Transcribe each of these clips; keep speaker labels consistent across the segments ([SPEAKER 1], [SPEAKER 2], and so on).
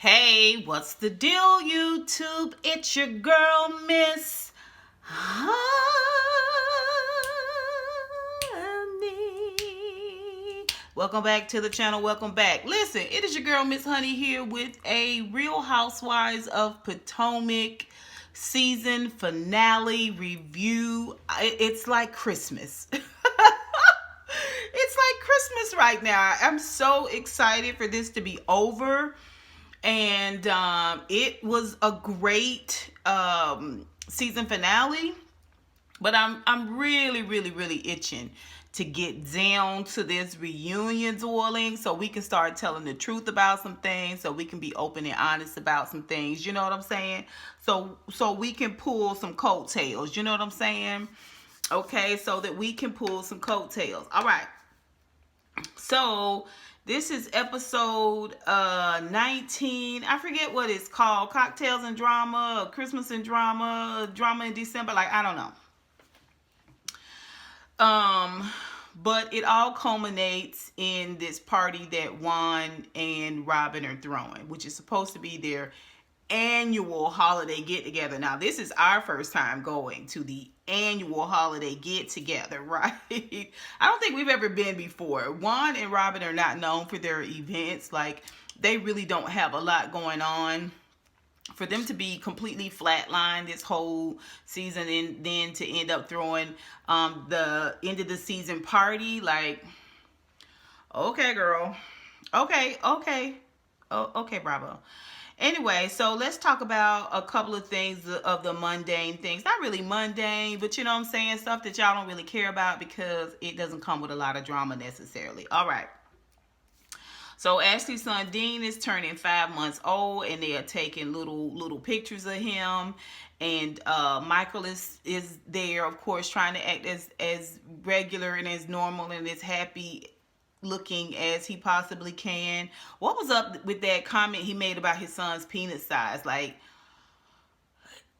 [SPEAKER 1] Hey, what's the deal, YouTube? It's your girl, Miss Honey. Welcome back to the channel. Welcome back. Listen, it is your girl, Miss Honey, here with a Real Housewives of Potomac season finale review. It's like Christmas. It's like Christmas right now. I'm so excited for this to be over. And it was a great season finale, but I'm really itching to get down to this reunion dueling so we can start telling the truth about some things, so we can be open and honest about some things, you know what I'm saying? So we can pull some coattails, you know what I'm saying? Okay, so that we can pull some coattails. All right. So this is episode 19. I forget what it's called. Cocktails and Drama, Christmas and Drama, Drama in December. Like, I don't know. But it all culminates in this party that Juan and Robyn are throwing, which is supposed to be their annual holiday get together. Now, this is our first time going to the annual holiday get together, right? I don't think we've ever been before. Juan and Robyn are not known for their events. Like, they really don't have a lot going on. For them to be completely flatlined this whole season and then to end up throwing the end of the season party, like, okay, girl. Okay. Okay, bravo. Anyway, so let's talk about a couple of things of the mundane things. Not really mundane, but you know what I'm saying? Stuff that y'all don't really care about because it doesn't come with a lot of drama necessarily. All right. So Ashley's son Dean is turning 5 months old, and they are taking little pictures of him. And Michael is there, of course, trying to act as regular and as normal and as happy looking as he possibly can. What was up with that comment he made about his son's penis size? Like,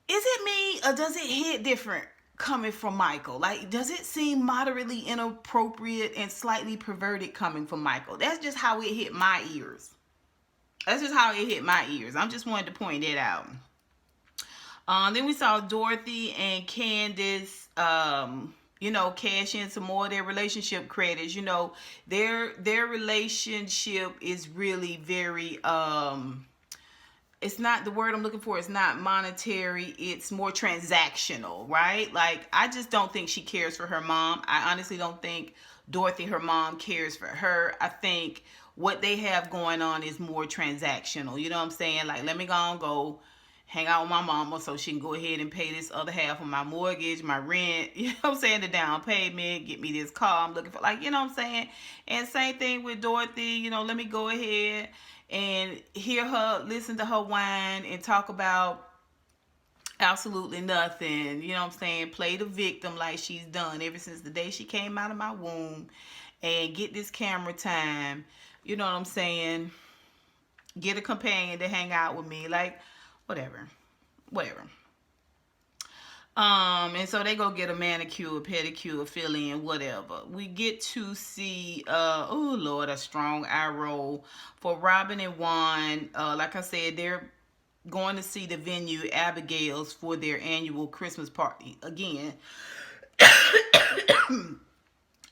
[SPEAKER 1] is it me or does it hit different coming from Michael? Like, does it seem moderately inappropriate and slightly perverted coming from Michael? That's just how it hit my ears. I'm just wanted to point that out. Then we saw Dorothy and Candiace, cash in some more of their relationship credits. You know, their relationship is really very, it's not the word I'm looking for. It's not monetary. It's more transactional, right? Like, I just don't think she cares for her mom. I honestly don't think Dorothy, her mom, cares for her. I think what they have going on is more transactional. You know what I'm saying? Like, let me go hang out with my mama so she can go ahead and pay this other half of my mortgage, my rent, you know what I'm saying, the down payment, get me this car I'm looking for, like, you know what I'm saying? And same thing with Dorothy, you know, let me go ahead and hear her, listen to her whine and talk about absolutely nothing, you know what I'm saying, play the victim like she's done ever since the day she came out of my womb, and get this camera time, you know what I'm saying, get a companion to hang out with me, like, whatever. And so they go get a manicure, pedicure, fill in, whatever. We get to see, oh Lord, a strong eye roll for Robyn and Juan. Like I said, they're going to see the venue, Abigail's, for their annual Christmas party. Again,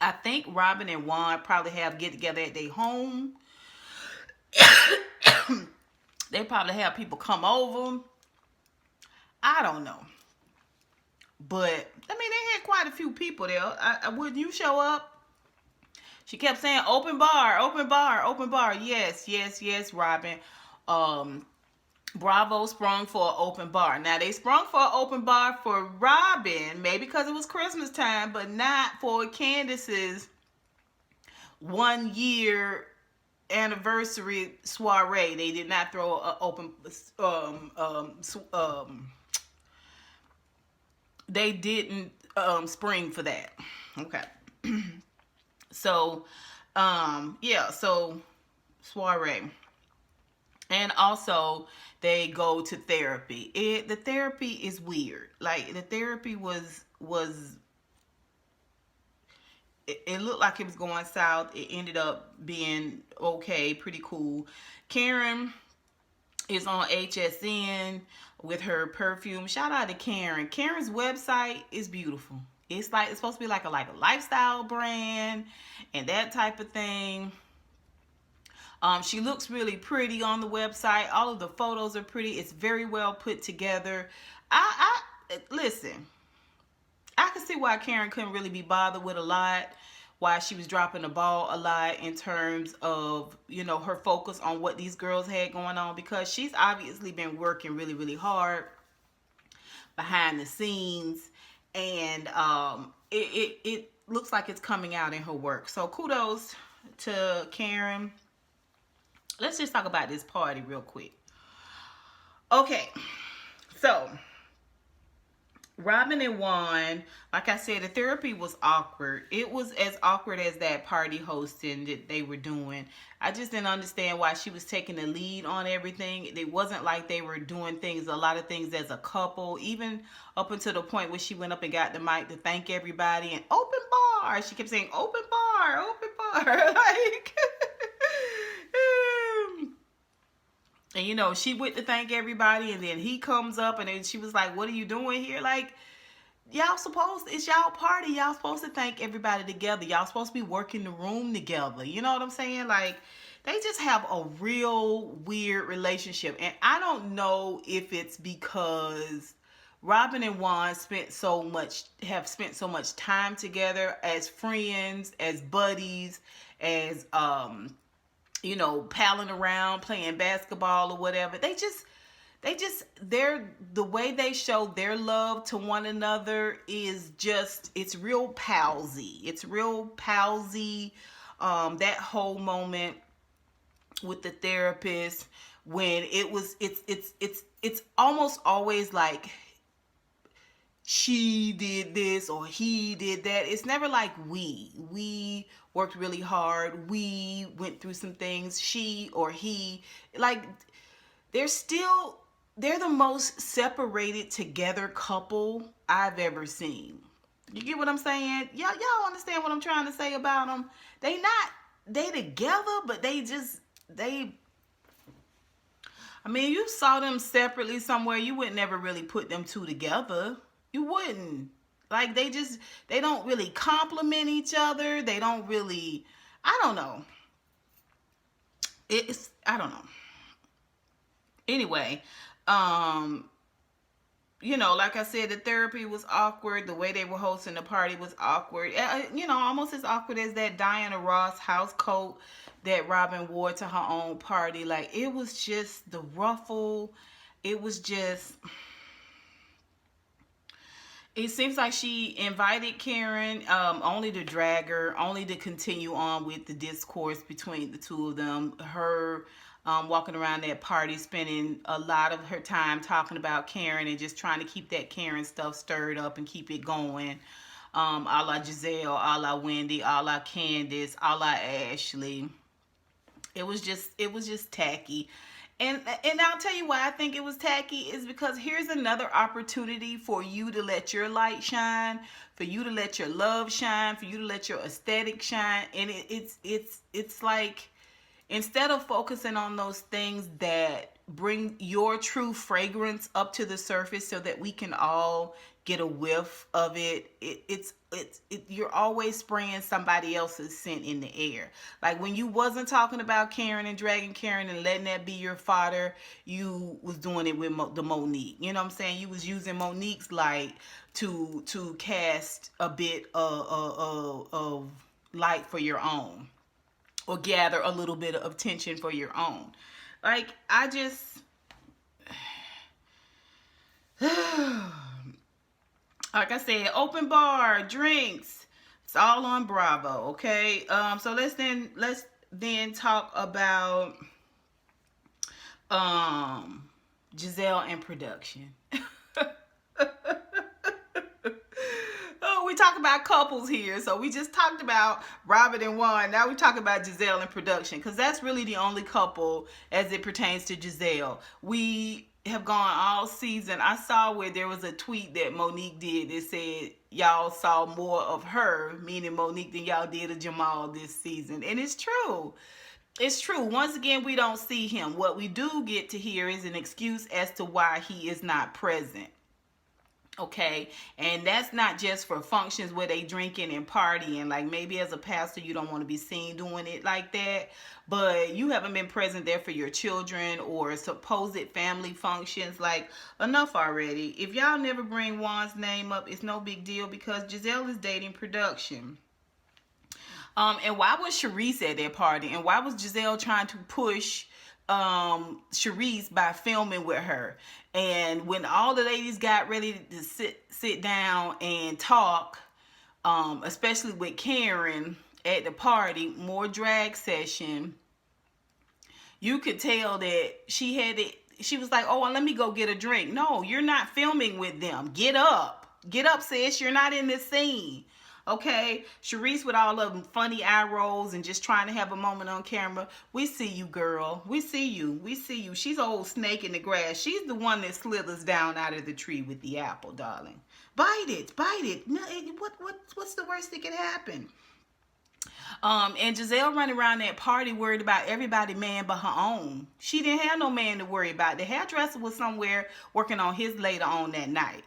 [SPEAKER 1] I think Robyn and Juan probably have get together at their home. They probably have people come over. I don't know. But, I mean, they had quite a few people there. Wouldn't you show up? She kept saying, open bar. Yes, Robyn. Bravo sprung for an open bar. Now, they sprung for an open bar for Robyn, maybe because it was Christmas time, but not for Candiace's 1 year anniversary soiree. They did not throw an open they didn't spring for that. Okay. So so soiree. And also they go to therapy. The therapy is weird. Like, the therapy was it looked like it was going south. It ended up being okay, pretty cool. Karen is on HSN with her perfume. Shout out to Karen. Karen's website is beautiful. It's like, it's supposed to be like a lifestyle brand and that type of thing. She looks really pretty on the website. All of the photos are pretty. It's very well put together. I listen, I can see why Karen couldn't really be bothered with a lot, why she was dropping the ball a lot in terms of, you know, her focus on what these girls had going on, because she's obviously been working really, really hard behind the scenes, and it looks like it's coming out in her work. So kudos to Karen. Let's just talk about this party real quick. Okay, so Robyn and Juan, like I said, the therapy was awkward. It was as awkward as that party hosting that they were doing. I just didn't understand why she was taking the lead on everything. It wasn't like they were doing things, a lot of things as a couple, even up until the point where she went up and got the mic to thank everybody and open bar. She kept saying open bar, open bar. Like, and you know, she went to thank everybody, and then he comes up, and then she was like, what are you doing here? Like, y'all supposed, it's y'all party, y'all supposed to thank everybody together, y'all supposed to be working the room together, you know what I'm saying? Like, they just have a real weird relationship, and I don't know if it's because Robyn and Juan have spent so much time together as friends, as buddies, as you know, palling around, playing basketball or whatever. The way they show their love to one another is just, it's real palsy. It's real palsy. That whole moment with the therapist, when it's almost always like she did this or he did that. It's never like we worked really hard, we went through some things, she or he. Like, they're the most separated together couple I've ever seen. You get what I'm saying? Y'all understand what I'm trying to say about them? They together, but I mean, you saw them separately somewhere, you would never really put them two together. You wouldn't. Like, they don't really compliment each other. They don't really, I don't know. I don't know. Anyway, you know, like I said, the therapy was awkward. The way they were hosting the party was awkward. You know, almost as awkward as that Diana Ross house coat that Robyn wore to her own party. Like, it was just the ruffle. It was just... It seems like she invited Karen only to drag her, only to continue on with the discourse between the two of them. Her walking around that party, spending a lot of her time talking about Karen and just trying to keep that Karen stuff stirred up and keep it going. A la Gizelle, a la Wendy, a la Candiace, a la Ashley. It was just tacky. And I'll tell you why I think it was tacky, is because here's another opportunity for you to let your light shine, for you to let your love shine, for you to let your aesthetic shine. And it's like, instead of focusing on those things that bring your true fragrance up to the surface so that we can all get a whiff of it, you're always spraying somebody else's scent in the air. Like, when you wasn't talking about Karen and dragging Karen and letting that be your fodder, you was doing it with the Monique. You know what I'm saying? You was using Monique's light to cast a bit of light for your own, or gather a little bit of attention for your own. Like, I just... Like I said, open bar, drinks, it's all on Bravo, okay? So let's then talk about Gizelle and production. Oh, we talk about couples here. So we just talked about Robyn and Juan. Now we talk about Gizelle and production, because that's really the only couple as it pertains to Gizelle. We have gone all season. I saw where there was a tweet that Monique did that said y'all saw more of her, meaning Monique, than y'all did of Jamal this season. And it's true. It's true. Once again, we don't see him. What we do get to hear is an excuse as to why he is not present. Okay, and that's not just for functions where they drinking and partying. Like maybe as a pastor, you don't want to be seen doing it like that, but you haven't been present there for your children or supposed family functions. Like enough already. If y'all never bring Juan's name up, it's no big deal because Gizelle is dating production. And why was Sharice at that party? And why was Gizelle trying to push Sharice by filming with her? And when all the ladies got ready to sit down and talk, especially with Karen at the party, more drag session, you could tell that she had it. She was like, oh, well, let me go get a drink. No, you're not filming with them. Get up. Get up, sis. You're not in this scene. Okay, Sharice with all of them funny eye rolls and just trying to have a moment on camera. We see you, girl. We see you. We see you. She's an old snake in the grass. She's the one that slithers down out of the tree with the apple, darling. Bite it. Bite it. No, what's the worst that can happen? And Gizelle running around that party worried about everybody man but her own. She didn't have no man to worry about. The hairdresser was somewhere working on his later on that night.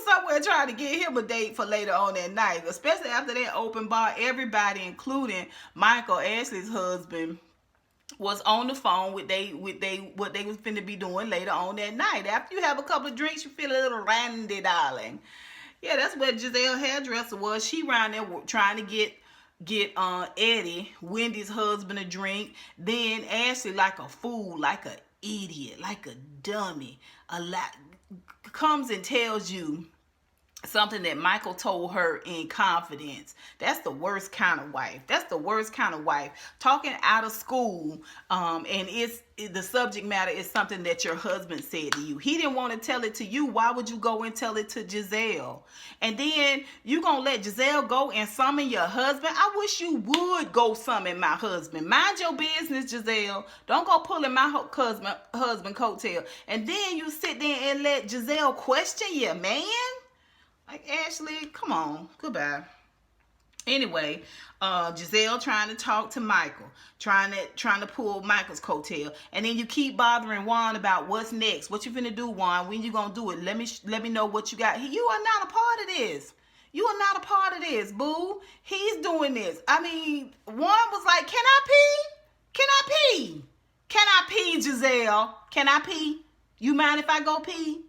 [SPEAKER 1] Somewhere trying to get him a date for later on that night, especially after that open bar. Everybody, including Michael, Ashley's husband, was on the phone with what they was finna be doing later on that night. After you have a couple of drinks, you feel a little randy, darling. Yeah, that's what Gizelle hairdresser was. She around there trying to get Eddie, Wendy's husband, a drink. Then Ashley, like a fool, like an idiot, like a dummy, comes and tells you something that Michael told her in confidence. That's the worst kind of wife. That's the worst kind of wife. Talking out of school, and the subject matter is something that your husband said to you. He didn't want to tell it to you. Why would you go and tell it to Gizelle? And then you gonna let Gizelle go and summon your husband? I wish you would go summon my husband. Mind your business, Gizelle. Don't go pulling my husband coattail. And then you sit there and let Gizelle question you, man. Like, Ashley, come on. Goodbye. Anyway, Gizelle trying to talk to Michael, trying to pull Michael's coattail, and then you keep bothering Juan about what's next. What you finna do, Juan? When you gonna do it? Let me know what you got. You are not a part of this. You are not a part of this, boo. He's doing this. I mean, Juan was like, "Can I pee? Can I pee? Can I pee, Gizelle? Can I pee? You mind if I go pee?"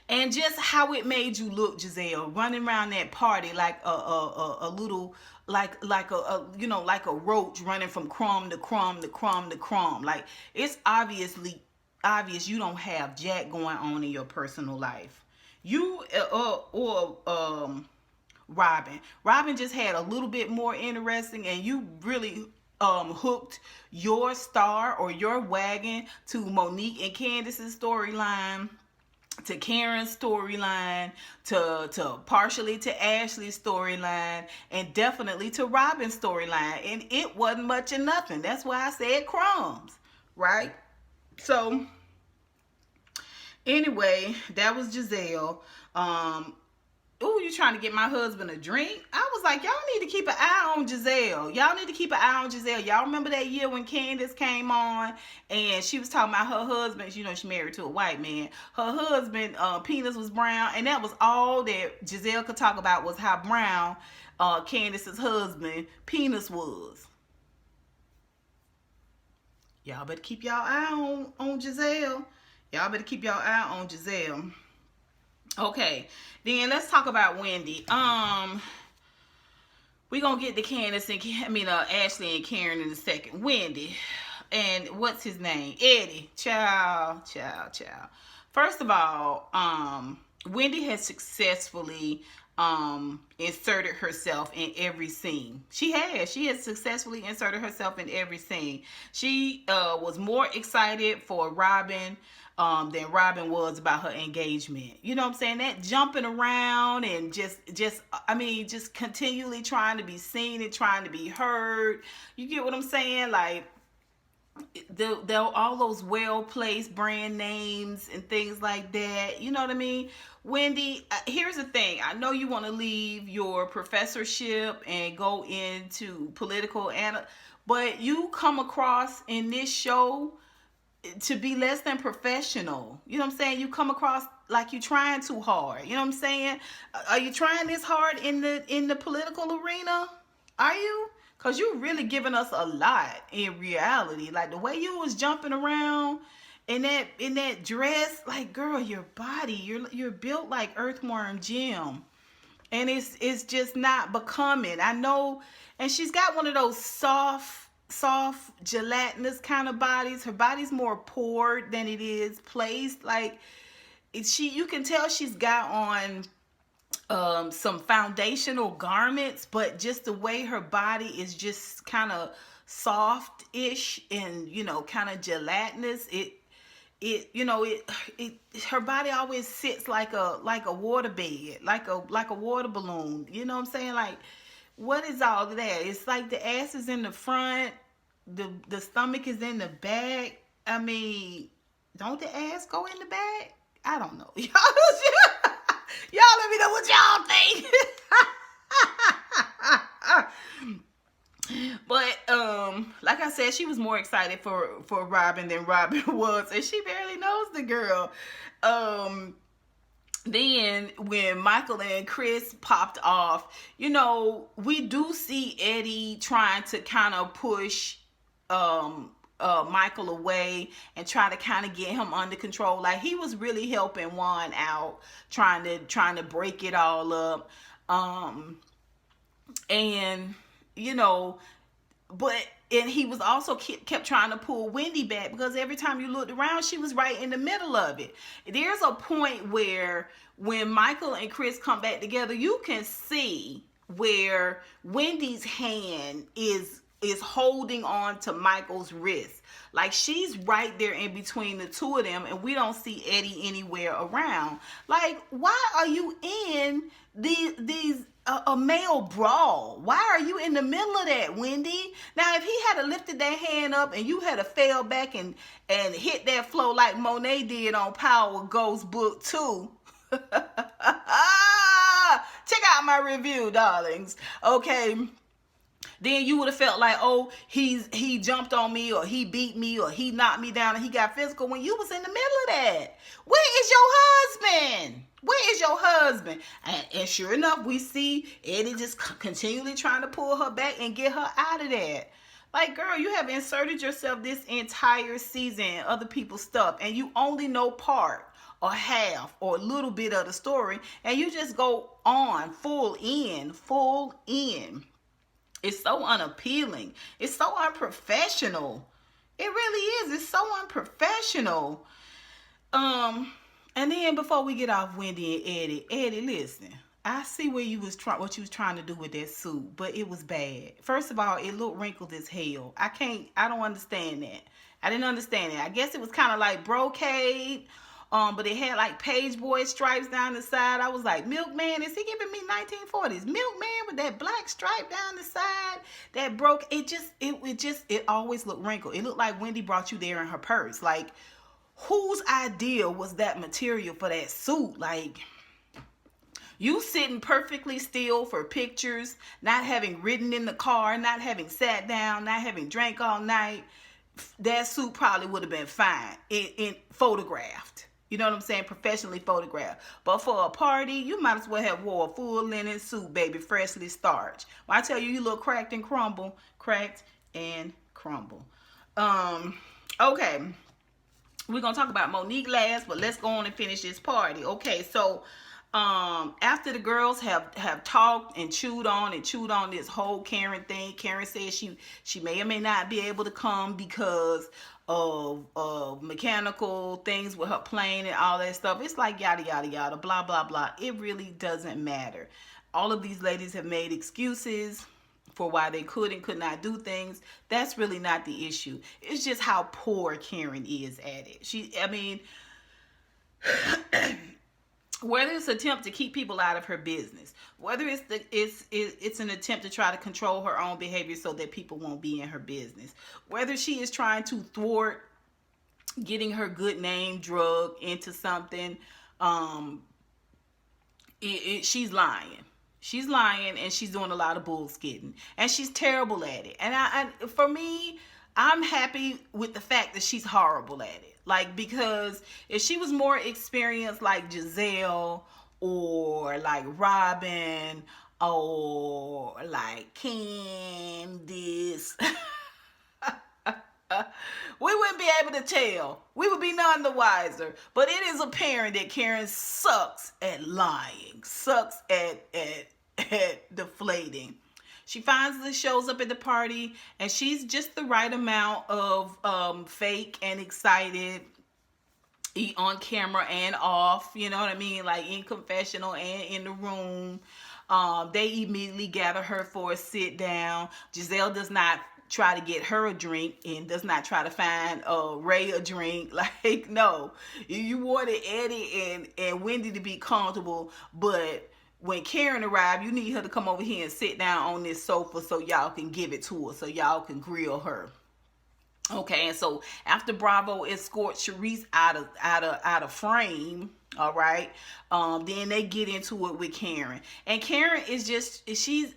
[SPEAKER 1] And just how it made you look, Gizelle, running around that party like a little, like a roach running from crumb to crumb to crumb to crumb. Like, it's obvious you don't have jack going on in your personal life. You Robyn just had a little bit more interesting, and you really hooked your star or your wagon to Monique and Candiace's storyline, to Karen's storyline, to partially to Ashley's storyline, and definitely to Robyn's storyline. And it wasn't much of nothing. That's why I said crumbs, right? So anyway, that was Gizelle. Ooh, you trying to get my husband a drink? I was like, y'all need to keep an eye on Gizelle. Y'all need to keep an eye on Gizelle. Y'all remember that year when Candiace came on and she was talking about her husband? You know, she married to a white man. Her husband, penis was brown, and that was all that Gizelle could talk about, was how brown Candiace's husband penis was. Y'all better keep y'all eye on Gizelle. Y'all better keep y'all eye on Gizelle. Okay, then let's talk about Wendy. We're gonna get to Candiace and Ashley and Karen in a second. Wendy, and what's his name? Eddie. Child. First of all, Wendy has successfully inserted herself in every scene. She has successfully inserted herself in every scene. She was more excited for Robyn than Robyn was about her engagement. You know what I'm saying? That jumping around and just continually trying to be seen and trying to be heard. You get what I'm saying? Like, all those well-placed brand names and things like that. You know what I mean? Wendy, here's the thing. I know you want to leave your professorship and go into political, but you come across in this show to be less than professional. You know what I'm saying? You come across like you're trying too hard. You know what I'm saying? Are you trying this hard in the political arena? Are you? Because you're really giving us a lot in reality. Like the way you was jumping around in that dress, like, girl, your body, you're built like Earthworm Jim. And it's just not becoming. I know, and she's got one of those soft gelatinous kind of bodies. Her body's more poured than it is placed. Like you can tell she's got on some foundational garments, but just the way her body is just kind of soft-ish and, you know, kind of gelatinous. Her body always sits like a water bed, like a water balloon. You know what I'm saying? Like, what is all of that? It's like the ass is in the front, the stomach is in the back. I mean, don't the ass go in the back? I don't know. Y'all let me know what y'all think. But like I said, she was more excited for Robyn than Robyn was, and she barely knows the girl. Then when Michael and Chris popped off, you know, we do see Eddie trying to kind of push Michael away and try to kind of get him under control. Like he was really helping Juan out, trying to break it all up. And you know, and he was also kept trying to pull Wendy back, because every time you looked around, she was right in the middle of it. There's a point where when Michael and Chris come back together, you can see where Wendy's hand is holding on to Michael's wrist. Like she's right there in between the two of them, and we don't see Eddie anywhere around. Like, why are you in these a male brawl? Why are you in the middle of that, Wendy? Now, if he had lifted that hand up and you had fell back and hit that flow like Monet did on Power Ghost Book 2, check out my review, darlings. Okay. Then you would have felt like, oh, he jumped on me, or he beat me, or he knocked me down, and he got physical, when you was in the middle of that. Where is your husband? Where is your husband? And sure enough, we see Eddie just continually trying to pull her back and get her out of that. Like, girl, you have inserted yourself this entire season in other people's stuff, and you only know part or half or a little bit of the story, and you just go on full in. It's so unappealing. It's so unprofessional. It really is. It's so unprofessional. And then before we get off Wendy and Eddie, listen. I see where what you was trying to do with that suit, but it was bad. First of all, it looked wrinkled as hell. I don't understand that. I didn't understand it. I guess it was kind of like brocade. But it had like page boy stripes down the side. I was like, Milkman, is he giving me 1940s? Milkman with that black stripe down the side that broke. It always looked wrinkled. It looked like Wendy brought you there in her purse. Like, whose idea was that material for that suit? Like, you sitting perfectly still for pictures, not having ridden in the car, not having sat down, not having drank all night. That suit probably would have been fine in photographed. You know what I'm saying? Professionally photographed. But for a party, you might as well have wore a full linen suit, baby, freshly starched. When I tell you, you look cracked and crumble. Okay. We're going to talk about Monique last, but let's go on and finish this party. Okay, so after the girls have talked and chewed on this whole Karen thing, Karen says she may or may not be able to come because of mechanical things with her plane and all that stuff. It's like yada yada yada, blah blah blah. It really doesn't matter. All of these ladies have made excuses for why they could not do things. That's really not the issue. It's just how poor Karen is at it. whether it's an attempt to keep people out of her business, whether it's an attempt to try to control her own behavior so that people won't be in her business, whether she is trying to thwart getting her good name drug into something, she's lying. She's lying, and she's doing a lot of bullshitting, and she's terrible at it. And for me, I'm happy with the fact that she's horrible at it. Like, because if she was more experienced like Gizelle or like Robyn or like Candiace, we wouldn't be able to tell. We would be none the wiser. But it is apparent that Karen sucks at lying, sucks at deflating. She finally shows up at the party, and she's just the right amount of fake and excited, on camera and off, you know what I mean? Like in confessional and in the room. They immediately gather her for a sit down. Gizelle does not try to get her a drink and does not try to find Ray a drink. Like, no. You wanted Eddie and Wendy to be comfortable, but when Karen arrived, you need her to come over here and sit down on this sofa so y'all can give it to her, so y'all can grill her. Okay, and so after Bravo escorts Charisse out of frame, all right, then they get into it with Karen, and Karen is just she's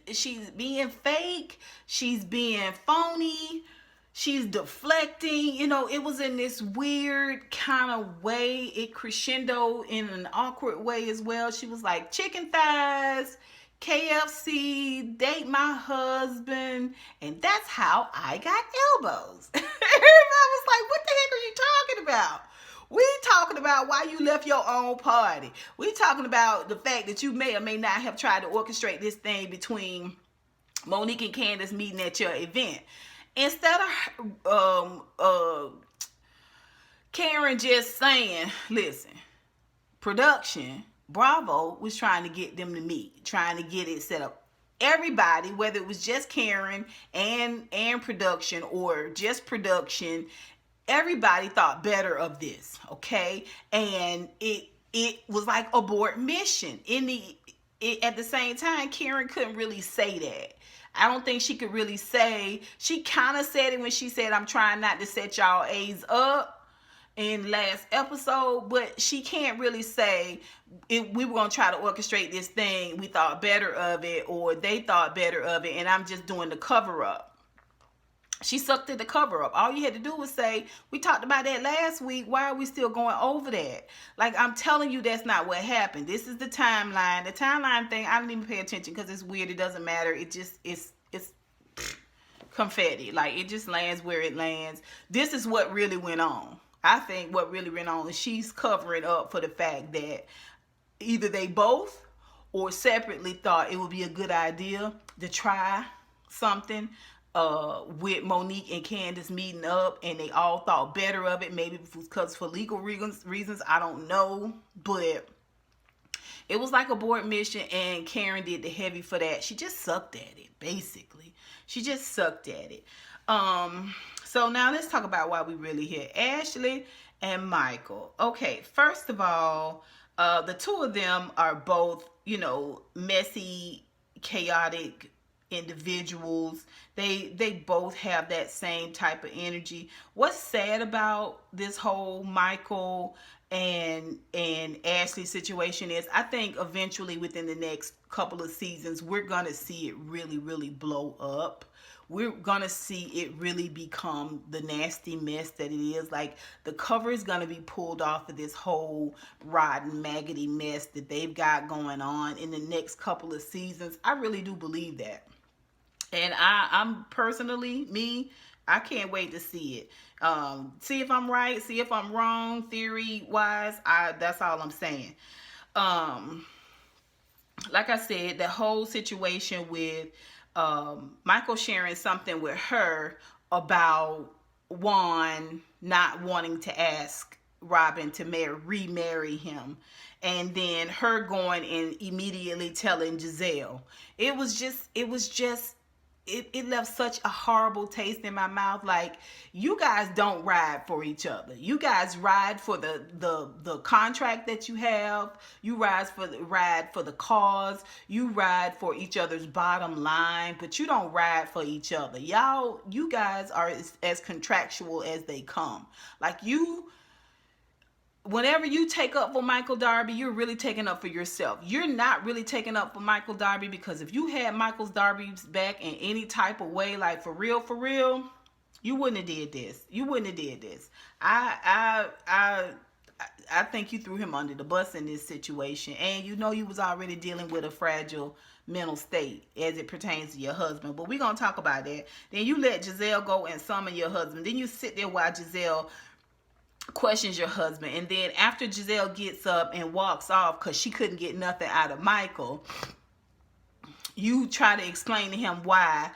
[SPEAKER 1] being fake, she's being phony, she's deflecting. You know, it was in this weird kind of way. It crescendoed in an awkward way as well. She was like, chicken thighs, KFC, date my husband, and that's how I got elbows. Everybody was like, what the heck are you talking about? We talking about why you left your own party. We talking about the fact that you may or may not have tried to orchestrate this thing between Monique and Candiace meeting at your event. Instead of Karen just saying, listen, production, Bravo was trying to get them to meet, trying to get it set up. Everybody, whether it was just Karen and production or just production, everybody thought better of this, okay? And it was like abort mission. At the same time, Karen couldn't really say that. I don't think she could really say. She kind of said it when she said, I'm trying not to set y'all A's up in last episode, but she can't really say we were going to try to orchestrate this thing, we thought better of it, or they thought better of it, and I'm just doing the cover up. She sucked at the cover up. All you had to do was say, we talked about that last week, why are we still going over that? Like, I'm telling you, that's not what happened. This is the timeline. The timeline thing, I don't even pay attention because it's weird. It doesn't matter. It just it's confetti. Like, it just lands where it lands. This is what really went on. I think what really went on is she's covering up for the fact that either they both or separately thought it would be a good idea to try something with Monique and Candiace meeting up, and they all thought better of it. Maybe because for legal reasons, I don't know, but it was like a board mission, and Karen did the heavy for that. She just sucked at it, basically. She just sucked at it. So now let's talk about why we really here. Ashley and Michael. Okay, first of all, the two of them are both, you know, messy, chaotic individuals. They both have that same type of energy. What's sad about this whole Michael and Ashley situation is, I think eventually within the next couple of seasons, we're gonna see it really, really blow up. We're gonna see it really become the nasty mess that it is. Like, the cover is gonna be pulled off of this whole rotten, maggoty mess that they've got going on in the next couple of seasons. I really do believe that. And I'm personally, I can't wait to see it. See if I'm right, see if I'm wrong, theory-wise. That's all I'm saying. Like I said, the whole situation with Michael sharing something with her about Juan not wanting to ask Robyn to remarry him, and then her going and immediately telling Gizelle. It was just it left such a horrible taste in my mouth. Like, you guys don't ride for each other. You guys ride for the contract that you have. You ride for the cause. You ride for each other's bottom line, but you don't ride for each other. You guys are as contractual as they come. Like, whenever you take up for Michael Darby, you're really taking up for yourself. You're not really taking up for Michael Darby, because if you had Michael Darby's back in any type of way, like for real, you wouldn't have did this. You wouldn't have did this. I think you threw him under the bus in this situation, and you was already dealing with a fragile mental state as it pertains to your husband. But we're gonna talk about that. Then you let Gizelle go and summon your husband. Then you sit there while Gizelle questions your husband, and then after Gizelle gets up and walks off because she couldn't get nothing out of Michael, you try to explain to him why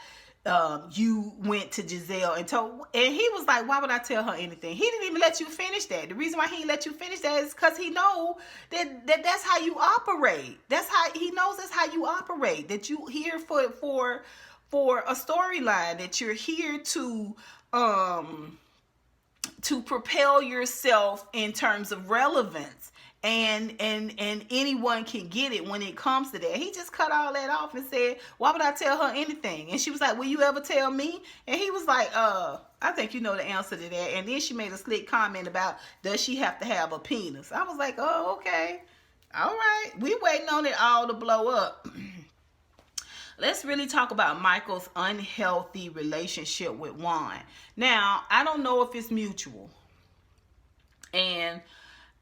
[SPEAKER 1] you went to Gizelle and he was like, why would I tell her anything? He didn't even let you finish that. The reason why he didn't let you finish that is because he know that's how you operate. He knows that's how you operate, that you here for a storyline, that you're here to propel yourself in terms of relevance, and anyone can get it when it comes to that. He just cut all that off and said, why would I tell her anything? And she was like, will you ever tell me? And he was like, I think you know the answer to that. And then she made a slick comment about, does she have to have a penis? I was like, oh, okay, all right, we waiting on it all to blow up. Let's really talk about Michael's unhealthy relationship with Juan. Now, I don't know if it's mutual. And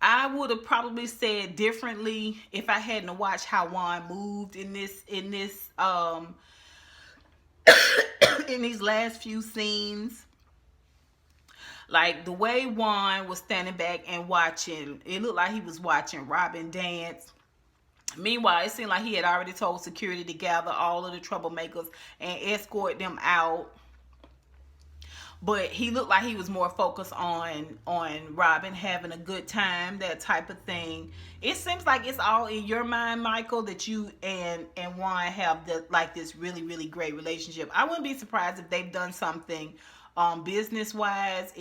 [SPEAKER 1] I would have probably said differently if I hadn't watched how Juan moved in this in these last few scenes. Like, the way Juan was standing back and watching, it looked like he was watching Robyn dance. Meanwhile, it seemed like he had already told security to gather all of the troublemakers and escort them out. But he looked like he was more focused on Robyn having a good time, that type of thing. It seems like it's all in your mind, Michael, that you and Juan have this really, really great relationship. I wouldn't be surprised if they've done something business-wise,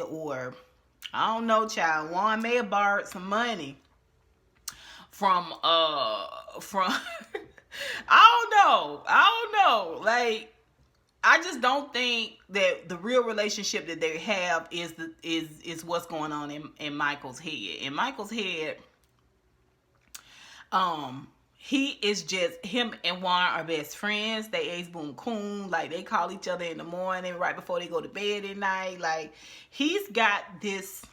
[SPEAKER 1] or I don't know, child. Juan may have borrowed some money from I don't know. Like, I just don't think that the real relationship that they have is what's going on in Michael's head. In Michael's head, he is just, him and Juan are best friends. They ace boom coon. Like, they call each other in the morning right before they go to bed at night. Like, he's got this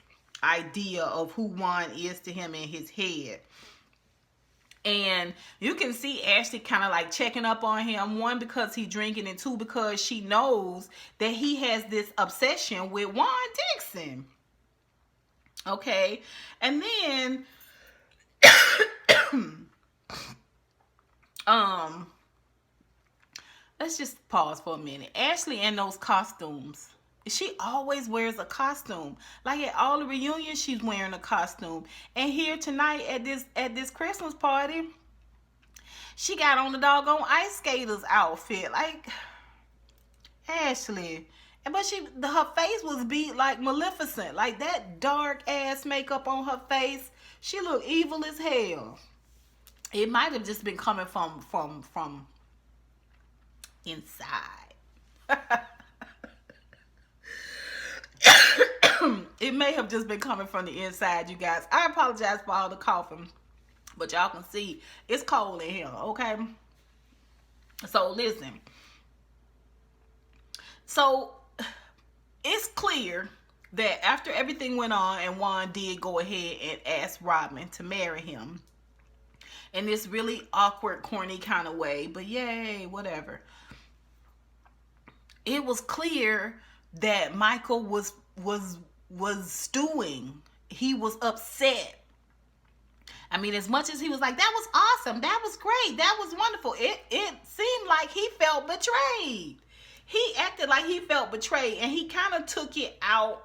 [SPEAKER 1] idea of who Juan is to him in his head. And you can see Ashley kind of like checking up on him. One, because he's drinking, and two, because she knows that he has this obsession with Juan Dixon. Okay. And then, let's just pause for a minute. Ashley in those costumes. She always wears a costume. Like, at all the reunions, she's wearing a costume. And here tonight at this Christmas party, she got on the doggone ice skaters outfit. Like, Ashley. But her face was beat like Maleficent. Like, that dark ass makeup on her face. She looked evil as hell. It might have just been coming from inside. It may have just been coming from the inside, you guys. I apologize for all the coughing, but y'all can see it's cold in here, okay? So listen. So it's clear that after everything went on and Juan did go ahead and ask Robyn to marry him in this really awkward, corny kind of way, but yay, whatever. It was clear that Michael was stewing. He was upset. I mean, as much as he was like, that was awesome, that was great, that was wonderful, it seemed like he felt betrayed. He acted like he felt betrayed, and he kind of took it out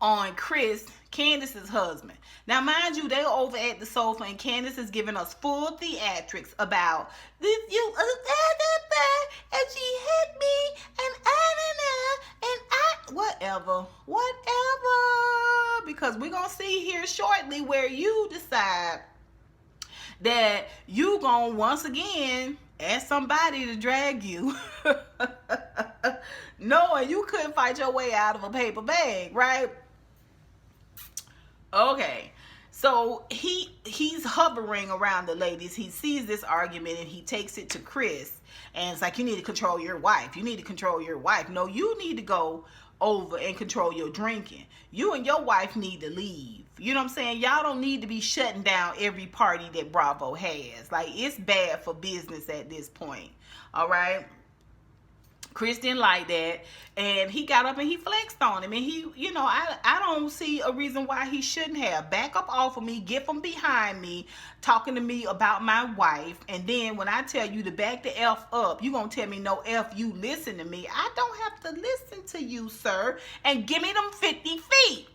[SPEAKER 1] on Chris, Candiace's husband. Now, mind you, they over at the sofa, and Candiace is giving us full theatrics about this. And she hit me, and whatever, because we're gonna see here shortly where you decide that you gonna once again ask somebody to drag you, knowing you couldn't fight your way out of a paper bag, right? Okay, so he's hovering around the ladies. He sees this argument and he takes it to Chris, and it's like, you need to control your wife. You need to control your wife. No, you need to go over and control your drinking. You and your wife need to leave. You know what I'm saying? Y'all don't need to be shutting down every party that Bravo has. Like, it's bad for business at this point. All right? Chris didn't like that, and he got up and he flexed on him, and he, you know, I don't see a reason why he shouldn't have. Back up off of me, get from behind me, talking to me about my wife, and then when I tell you to back the F up, you gonna tell me, no F, you listen to me. I don't have to listen to you, sir, and give me them 50 feet.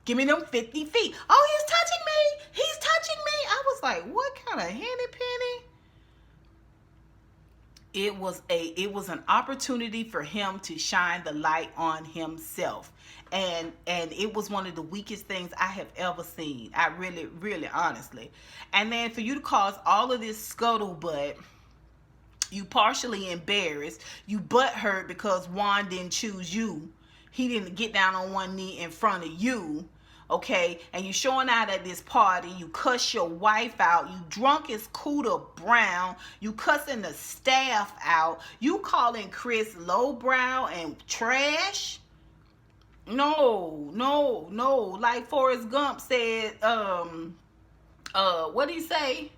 [SPEAKER 1] Give me them 50 feet. Oh, he's touching me. He's touching me. I was like, what kind of henny penny? It was an opportunity for him to shine the light on himself. And it was one of the weakest things I have ever seen. I really, really, honestly. And then for you to cause all of this scuttlebutt, you partially embarrassed, you butthurt because Juan didn't choose you. He didn't get down on one knee in front of you. Okay, and you showing out at this party, you cuss your wife out, you drunk as Cooter Brown, you cussing the staff out, you calling Chris lowbrow and trash. No, like Forrest Gump said, what did he say?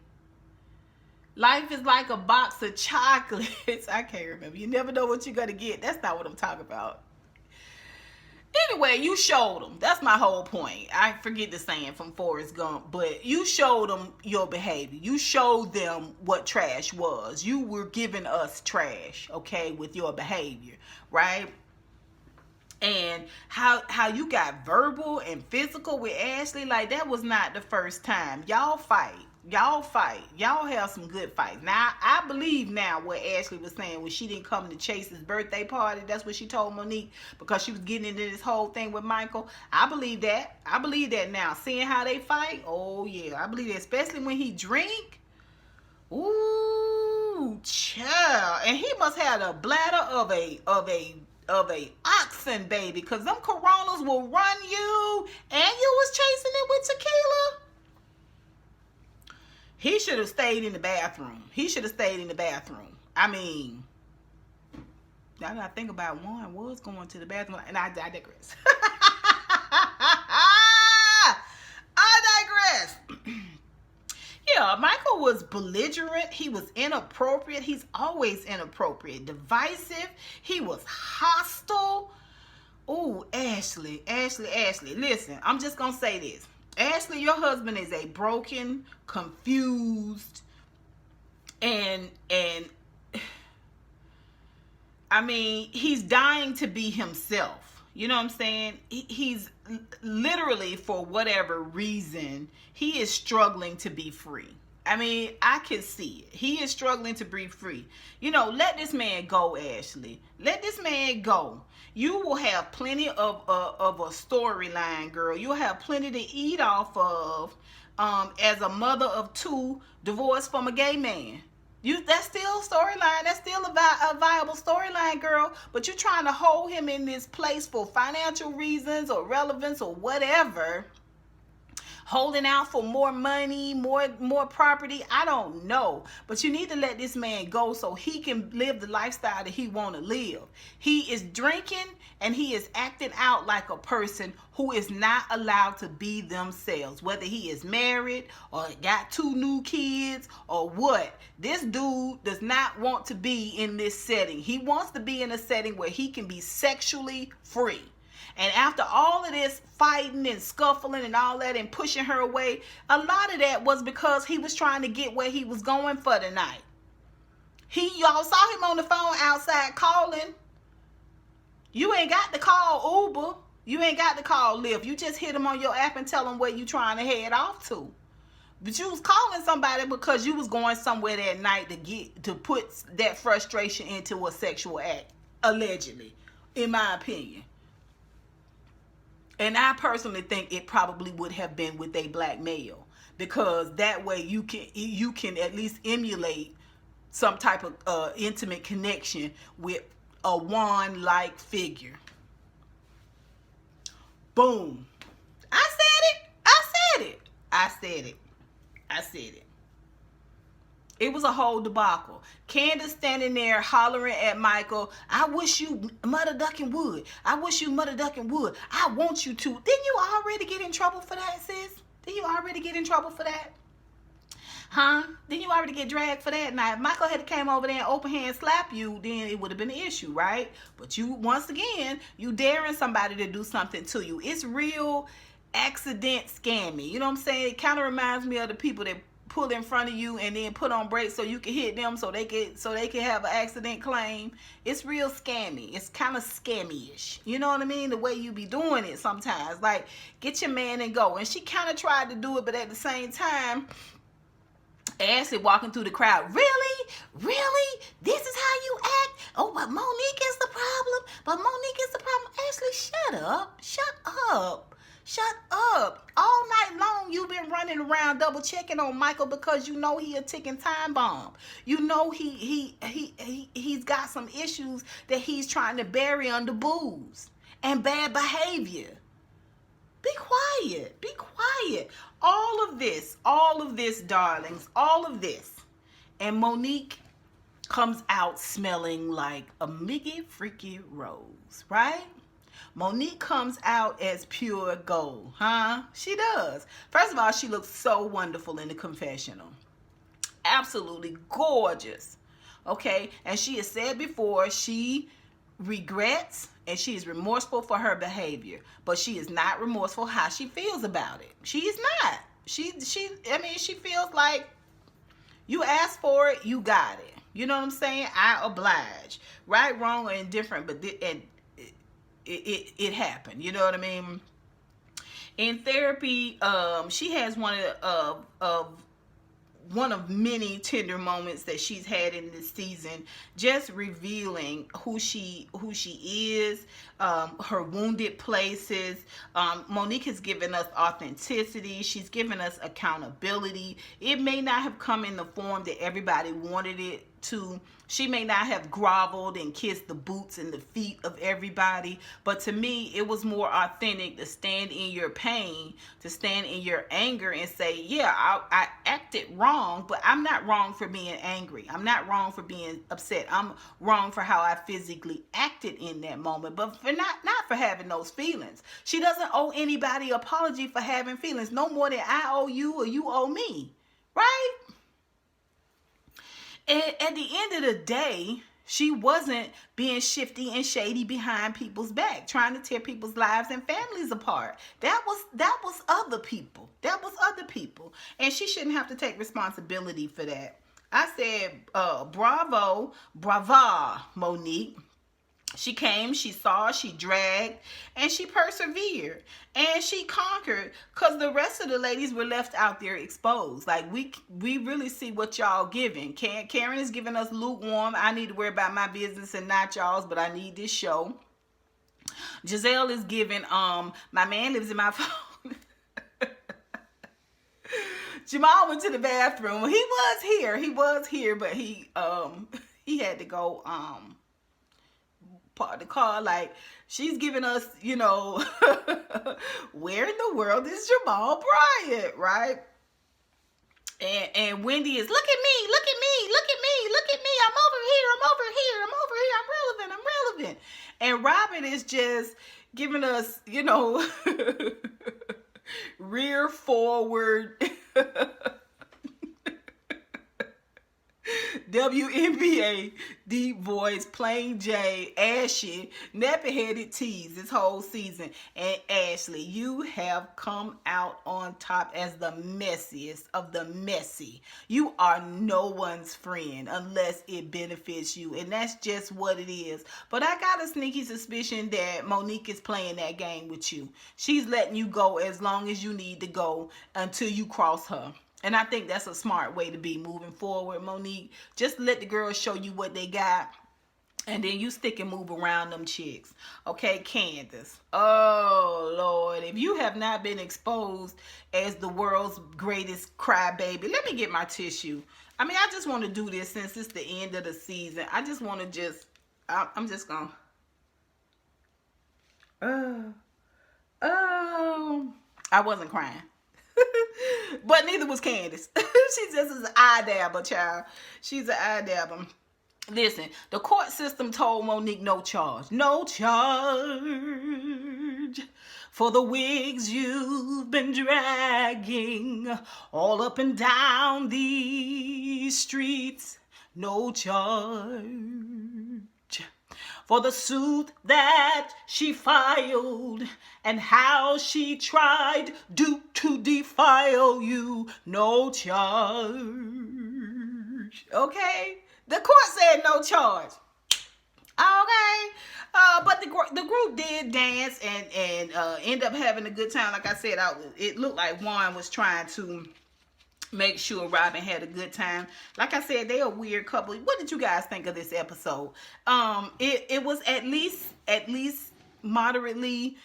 [SPEAKER 1] Life is like a box of chocolates. I can't remember. You never know what you're gonna get. That's not what I'm talking about. Anyway, you showed them. That's my whole point. I forget the saying from Forrest Gump, but you showed them your behavior. You showed them what trash was. You were giving us trash, okay, with your behavior, right? And how you got verbal and physical with Ashley, like, that was not the first time. Y'all fight. Y'all have some good fights. Now, I believe now what Ashley was saying when she didn't come to Chase's birthday party. That's what she told Monique, because she was getting into this whole thing with Michael. I believe that. I believe that now. Seeing how they fight, oh yeah, I believe that. Especially when he drink. Ooh, child. And he must have a bladder of a oxen, baby, because them Coronas will run you, and you was chasing it with tequila. He should have stayed in the bathroom. I mean, now that I think about, Juan was going to the bathroom, and I digress. I digress. Yeah, Michael was belligerent. He was inappropriate. He's always inappropriate. Divisive. He was hostile. Ooh, Ashley. Listen, I'm just going to say this. Ashley, your husband is a broken, confused, and I mean, he's dying to be himself. You know what I'm saying? He's literally, for whatever reason, he is struggling to be free. I mean, I can see it. He is struggling to be free. You know, let this man go, Ashley. Let this man go. You will have plenty of a storyline, girl. You'll have plenty to eat off of as a mother of two, divorced from a gay man. That's still a storyline. That's still a viable storyline, girl. But you're trying to hold him in this place for financial reasons or relevance or whatever. Holding out for more money, more property. I don't know. But you need to let this man go so he can live the lifestyle that he want to live. He is drinking and he is acting out like a person who is not allowed to be themselves. Whether he is married or got 2 new kids or what. This dude does not want to be in this setting. He wants to be in a setting where he can be sexually free. And after all of this fighting and scuffling and all that and pushing her away, a lot of that was because he was trying to get where he was going for the night. Y'all saw him on the phone outside calling. You ain't got to call Uber. You ain't got to call Lyft. You just hit them on your app and tell them where you trying to head off to. But you was calling somebody because you was going somewhere that night to put that frustration into a sexual act, allegedly, in my opinion. And I personally think it probably would have been with a black male, because that way you can at least emulate some type of intimate connection with a Juan-like figure. Boom. I said it. It was a whole debacle. Candiace standing there hollering at Michael, I wish you mother ducking would. I wish you mother ducking would. I want you to. Didn't you already get in trouble for that, sis? Didn't you already get in trouble for that? Huh? Didn't you already get dragged for that? Now, if Michael had came over there and open hand slap you, then it would have been an issue, right? But you, once again, you daring somebody to do something to you. It's real accident scammy. You know what I'm saying? It kind of reminds me of the people that pull in front of you and then put on brakes so you can hit them so they can have an accident claim. It's real scammy. It's kind of scammy-ish. You know what I mean? The way you be doing it sometimes. Like, get your man and go. And she kind of tried to do it, but at the same time, Ashley walking through the crowd. Really? This is how you act? Oh, but Monique is the problem. Ashley, shut up. All night long you've been running around double checking on Michael because you know he a ticking time bomb. You know he's got some issues that he's trying to bury under booze and bad behavior. Be quiet. All of this, darlings, all of this. And Monique comes out smelling like a Mickey freaky rose, right? Monique comes out as pure gold, huh? She does. First of all, she looks so wonderful in the confessional. Absolutely gorgeous. Okay? And she has said before, she regrets and she is remorseful for her behavior, but she is not remorseful how she feels about it. She is not. She feels like you asked for it, you got it. You know what I'm saying? I oblige. Right, wrong, or indifferent, but it happened. You know what I mean? In therapy, she has one of many tender moments that she's had in this season, just revealing who she is, her wounded places. Monique has given us authenticity. She's given us accountability. It may not have come in the form that everybody wanted it to. She may not have groveled and kissed the boots and the feet of everybody, but to me, it was more authentic to stand in your pain, to stand in your anger and say, yeah, I acted wrong, but I'm not wrong for being angry. I'm not wrong for being upset. I'm wrong for how I physically acted in that moment, but for not for having those feelings. She doesn't owe anybody an apology for having feelings, no more than I owe you or you owe me, right? And at the end of the day, she wasn't being shifty and shady behind people's back, trying to tear people's lives and families apart. That was other people. And she shouldn't have to take responsibility for that. I said, brava, Monique. She came, she saw, she dragged, and she persevered. And she conquered, because the rest of the ladies were left out there exposed. Like, we really see what y'all giving. Karen is giving us lukewarm. I need to worry about my business and not y'all's, but I need this show. Gizelle is giving, my man lives in my phone. Jamal went to the bathroom. He was here, but he had to go, park the car. Like, she's giving us, where in the world is Jamal Bryant, right? And Wendy is, look at me, I'm relevant. And Robyn is just giving us, rear forward WNBA, Deep Voice, Plain J, Ashy, Nappy-Headed Tease this whole season. And Ashley, you have come out on top as the messiest of the messy. You are no one's friend unless it benefits you. And that's just what it is. But I got a sneaky suspicion that Monique is playing that game with you. She's letting you go as long as you need to go until you cross her. And I think that's a smart way to be moving forward, Monique. Just let the girls show you what they got. And then you stick and move around them chicks. Okay, Candiace. Oh, Lord. If you have not been exposed as the world's greatest crybaby, let me get my tissue. I mean, I just want to do this since it's the end of the season. I just want to I'm just going to... I wasn't crying. But neither was Candiace. She just is an eye dabber, child. She's an eye dabber. Listen, the court system told Monique no charge. No charge for the wigs you've been dragging all up and down these streets. No charge for the suit that she filed and how she tried to defile you. No charge. Okay? The court said no charge. Okay? But the group did dance and end up having a good time. Like I said, it looked like Juan was trying to make sure Robyn had a good time. Like I said, they a weird couple. What did you guys think of this episode? It was at least moderately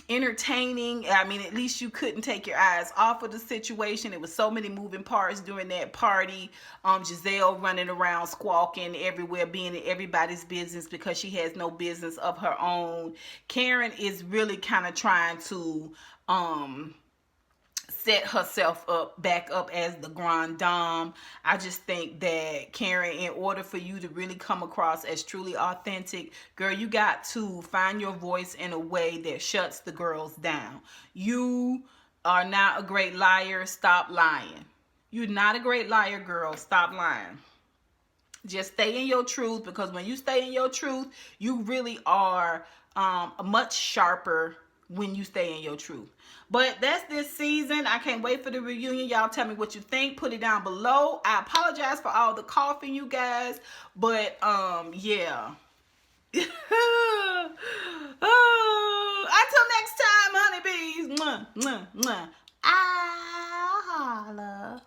[SPEAKER 1] entertaining. I mean, at least you couldn't take your eyes off of the situation. It was so many moving parts during that party. Gizelle running around squawking everywhere, being in everybody's business because she has no business of her own. Karen is really kind of trying to set herself back up as the grande dame. I just think that Karen, in order for you to really come across as truly authentic, girl, you got to find your voice in a way that shuts the girls down. You are not a great liar. Stop lying. You're not a great liar, girl. Stop lying. Just stay in your truth, because when you stay in your truth, you really are much sharper when you stay in your truth. But that's this season. I can't wait for the reunion. Y'all tell me what you think. Put it down below. I apologize for all the coughing, you guys. But, yeah. Until next time, honeybees. Mwah, mwah, mwah. I holla.